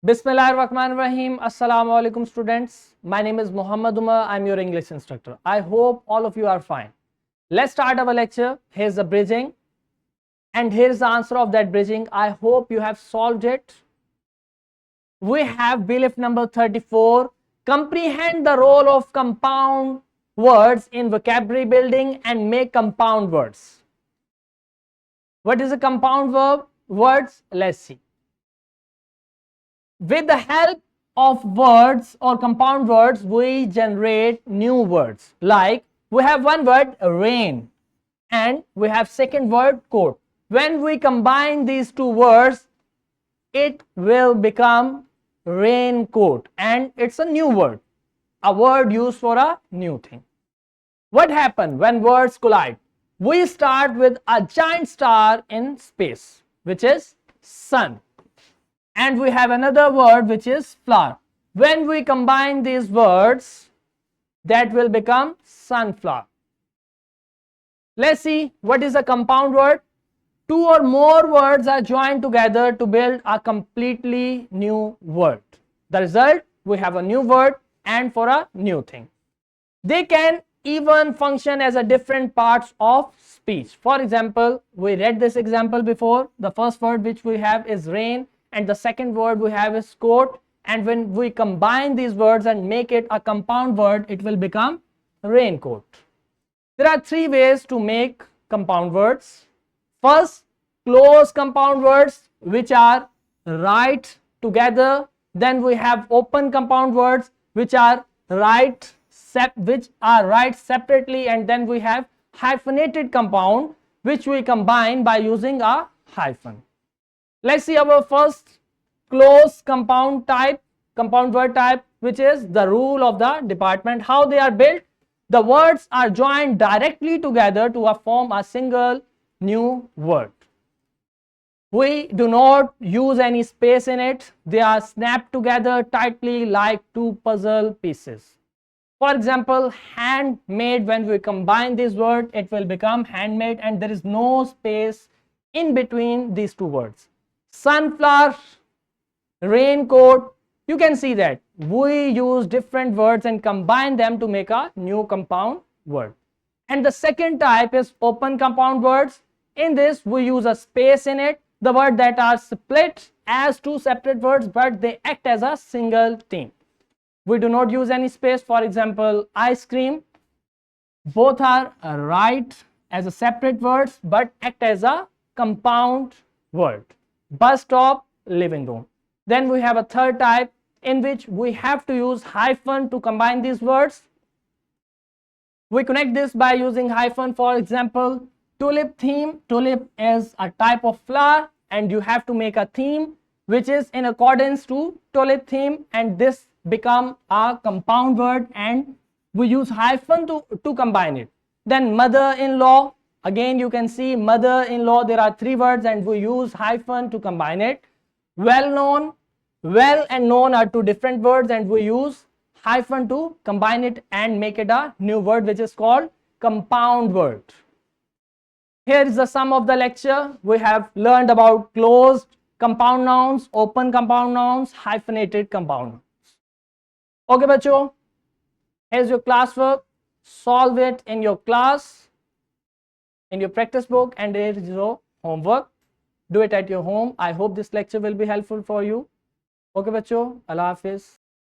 Bismillahirrahmanirrahim. Assalamu alaikum students. My name is Muhammad Umar. I'm your English instructor. I hope all of you are fine. Let's start our lecture. Here's the bridging and here's the answer of that bridging. I hope you have solved it. We have belief number 34. Comprehend the role of compound words in vocabulary building and make compound words. What is a compound words? Let's see. With the help of words or compound words, we generate new words. Like we have one word rain and we have second word coat. When we combine these two words, it will become raincoat and it's a new word, a word used for a new thing. What happens when words collide? We start with a giant star in space, which is sun. And we have another word which is flower. When we combine these words, that will become sunflower. Let's see what is a compound word. Two or more words are joined together to build a completely new word. The result, we have a new word and for a new thing. They can even function as a different parts of speech. For example, we read this example before. The first word which we have is rain and the second word we have is coat, and when we combine these words and make it a compound word, it will become raincoat. There are three ways to make compound words. First, close compound words which are right together. Then we have open compound words which are right separately, and then we have hyphenated compound which we combine by using a hyphen. Let's see our first close compound word type, which is the rule of the department. How they are built? The words are joined directly together to form a single new word. We do not use any space in it. They are snapped together tightly like two puzzle pieces. For example, handmade, when we combine this word, it will become handmade and there is no space in between these two words. Sunflower, raincoat, you can see that we use different words and combine them to make a new compound word. And the second type is open compound words. In this, we use a space in it. The words that are split as two separate words, but they act as a single thing. We do not use any space. For example, ice cream, both are right as a separate words, but act as a compound word. Bus stop, living room. Then we have a third type in which we have to use hyphen to combine these words. We connect this by using hyphen. For example, tulip theme. Tulip is a type of flower and you have to make a theme which is in accordance to tulip theme, and this become a compound word and we use hyphen to combine it. Then mother-in-law. Again, you can see mother-in-law, there are three words and we use hyphen to combine it. Well-known, well and known are two different words and we use hyphen to combine it and make it a new word which is called compound word. Here is the sum of the lecture. We have learned about closed compound nouns, open compound nouns, hyphenated compound nouns. Okay, bachcho, here's your classwork. Solve it in your class, in your practice book, and there is your homework. Do it at your home. I hope this lecture will be helpful for you. Okay, bachcho, Allah Hafiz.